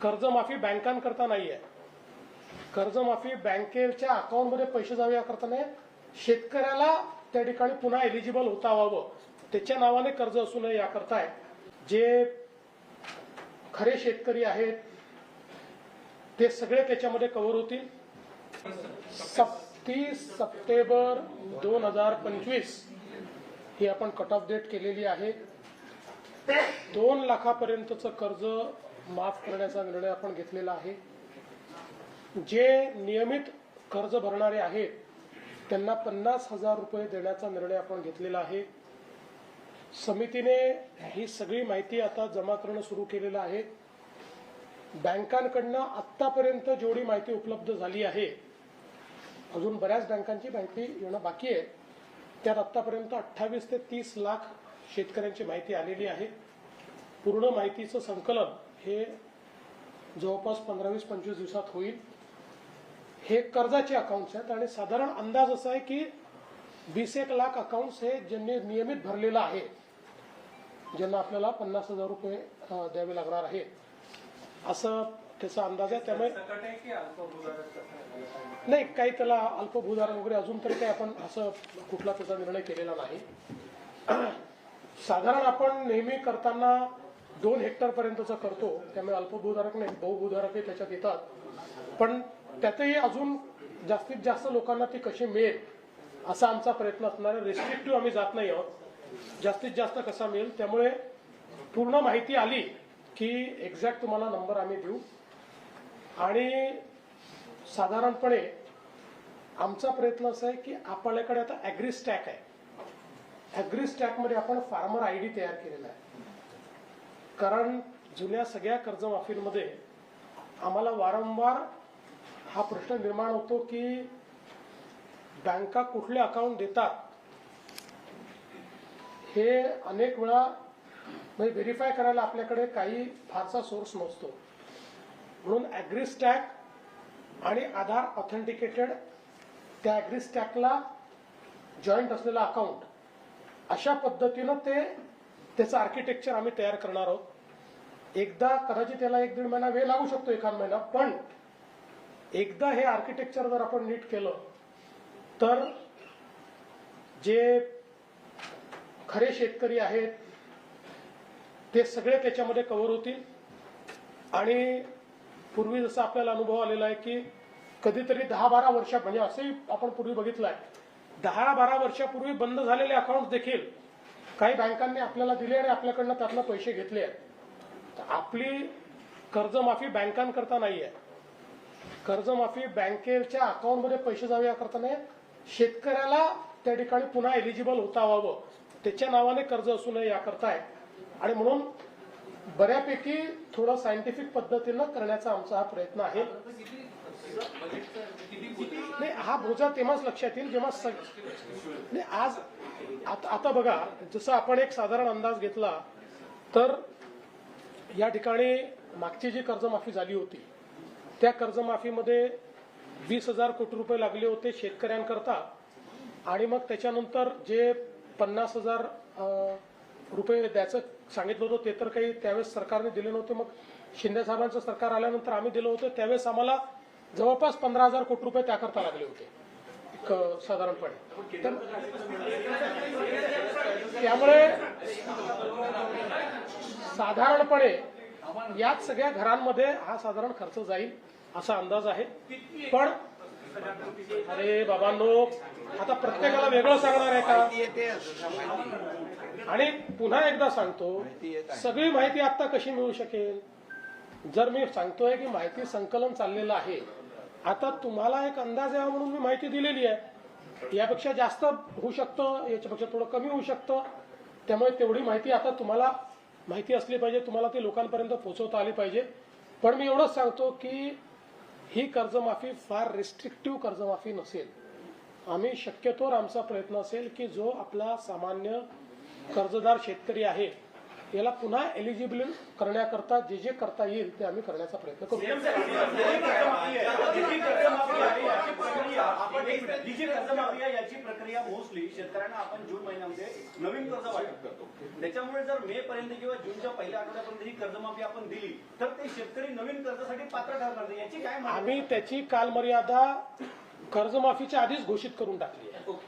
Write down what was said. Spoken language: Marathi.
कर्जमाफी बँकांकरता नाही आहे. कर्जमाफी बँकेच्या अकाउंटमध्ये पैसे जावे याकरता नाही, शेतकऱ्याला त्या ठिकाणी पुन्हा एलिजिबल होता व्हावं, त्याच्या नावाने कर्ज असू नये याकरता आहे. जे खरे शेतकरी आहेत ते सगळे त्याच्यामध्ये कव्हर होतील. 30 सप्टेंबर 2025 ही आपण कट ऑफ डेट केलेली आहे. 2 लाखापर्यंतचं कर्ज माफ करण्याचा निर्णय आपण घेतलेला आहे. जे नियमित कर्ज भरणारे आहेत त्यांना 50,000 रुपये देण्याचा निर्णय आपण घेतलेला आहे. समितीने ही सगळी माहिती आता जमा करणं सुरू केलेलं आहे. बँकांकडनं आत्तापर्यंत जेवढी माहिती उपलब्ध झाली आहे, अजून बऱ्याच बँकांची माहिती येणं बाकी आहे, त्यात आत्तापर्यंत 28 ते 30 लाख शेतकऱ्यांची माहिती आलेली आहे. पूर्ण माहितीचं संकलन हे जवळपास 15-20-25 दिवसात होईल. हे कर्जाचे अकाउंट्स आहेत आणि साधारण अंदाज असा आहे की 20-1 लाख अकाउंट्स हे ज्यांनी नियमित भरलेलं आहे, ज्यांना आपल्याला 50,000 रुपये द्यावे लागणार आहेत, असं त्याचा अंदाज आहे. त्यामुळे नाही, काही त्याला अल्पभूधारक वगैरे अजून तरी काही आपण असं कुठला त्याचा निर्णय केलेला नाही. साधारण आपण नेहमी करताना 2 हेक्टर पर्यंतचा करतो, त्यामुळे अल्पभूधारक नाही, बहुभूधारकही त्याच्यात येतात. पण त्यातही अजून जास्तीत जास्त लोकांना ती कशी मिळेल असा आमचा प्रयत्न असणार आहे. रिस्ट्रिक्टिव्ह आम्ही जात नाही आहोत, जास्तीत जास्त कसा मिळेल. त्यामुळे पूर्ण माहिती आली की एक्झॅक्ट तुम्हाला नंबर आम्ही देऊ. आणि साधारणपणे आमचा प्रयत्न असा आहे की आपल्याकडे आता ॲग्री स्टॅक आहे. ॲग्री स्टॅकमध्ये आपण फार्मर आय डी तयार केलेला आहे. कारण जुन्या सगळ्या कर्जमाफींमध्ये आम्हाला वारंवार हा प्रश्न निर्माण होतो की बँका कुठले अकाउंट देतात हे अनेक वेळा व्हेरीफाय करायला आपल्याकडे काही फारसा सोर्स नसतो. म्हणून ॲग्री स्टॅक आणि आधार ऑथेंटिकेटेड त्या ॲग्री स्टॅकला जॉईंट असलेलं अकाउंट, अशा पद्धतीनं त्याचं आर्किटेक्चर आम्ही तयार करणार आहोत. एकदा कदाचित त्याला 1-1.5 महिना वेळ लागू शकतो, एखाद महिना, पण एकदा हे आर्किटेक्चर जर आपण नीट केलं तर जे खरे शेतकरी आहेत ते सगळे त्याच्यामध्ये कव्हर होतील. आणि पूर्वी जसं आपल्याला अनुभव आलेला आहे की कधीतरी 10-12 वर्ष, म्हणजे असंही आपण पूर्वी बघितलं आहे, 10-12 वर्षापूर्वी बंद झालेले अकाउंट देखील काही बँकांनी आपल्याला दिले आणि आपल्याकडनं त्यातलं पैसे घेतले आहेत. तर आपली कर्जमाफी बँकांकरता नाही आहे. कर्जमाफी बँकेच्या अकाउंटमध्ये पैसे जावे याकरता नाही, शेतकऱ्याला त्या ठिकाणी पुन्हा एलिजिबल होता व्हावं, त्याच्या नावाने कर्ज असू नये याकरता आहे. आणि म्हणून बऱ्यापैकी थोडं सायंटिफिक पद्धतीनं करण्याचा आमचा हा प्रयत्न आहे. नाही, हा बोजा तेव्हाच लक्षात येईल जेव्हा नाही, आज आता बघा, जसं आपण एक साधारण अंदाज घेतला तर या ठिकाणी मागची जी कर्जमाफी झाली होती त्या कर्जमाफीमध्ये 20,000 कोटी रुपये लागले होते शेतकऱ्यांकरता. आणि मग त्याच्यानंतर जे 50,000 रुपये द्यायचं सांगितलं होतं ते तर काही त्यावेळेस सरकारने दिले नव्हते. मग शिंदे साहेबांचं सरकार आल्यानंतर आम्ही दिलं होतं, त्यावेळेस आम्हाला जवळपास 15,000 कोटी रुपये त्याकरता लागले होते साधारणपणे. त्यामुळे साधारणपणे याच सगळ्या घरांमध्ये हा साधारण खर्च जाईल असा अंदाज आहे. पण अरे बाबांनो, आता प्रत्येकाला वेगळं सांगणार आहे का? आणि पुन्हा एकदा सांगतो, सगळी माहिती आता कशी मिळू शकेल? जर मी सांगतोय की माहिती संकलन चाललेलं आहे, आता तुम्हाला एक अंदाज यावा म्हणून मी माहिती दिलेली आहे. यापेक्षा जास्त होऊ शकतं, याच्यापेक्षा थोडं कमी होऊ शकतं. त्यामुळे तेवढी माहिती आता तुम्हाला माहिती असली पाहिजे, तुम्हाला ती लोकांपर्यंत पोहोचवता आली पाहिजे. पण मी एवढंच सांगतो की ही कर्जमाफी फार रिस्ट्रिक्टिव्ह कर्जमाफी नसेल. आम्ही शक्यतोवर आमचा प्रयत्न असेल की जो आपला सामान्य कर्जदार शेतकरी आहे याला पुन्हा एलिजिबल करण्याकरता जे जे करता येईल ते आम्ही करण्याचा प्रयत्न करू. याची प्रक्रिया मोस्टली शेतकऱ्यांना आपण जून महिन्यामध्ये नवीन कर्ज वाटप करतो. त्याच्यामुळे जर मे पर्यंत किंवा जूनच्या पहिल्या आठवड्यापर्यंत ही कर्जमाफी आपण दिली तर ते शेतकरी नवीन कर्जासाठी पात्र ठरणार नाही. याची काय आम्ही त्याची कालमर्यादा कर्जमाफीच्या आधीच घोषित करून टाकली आहे.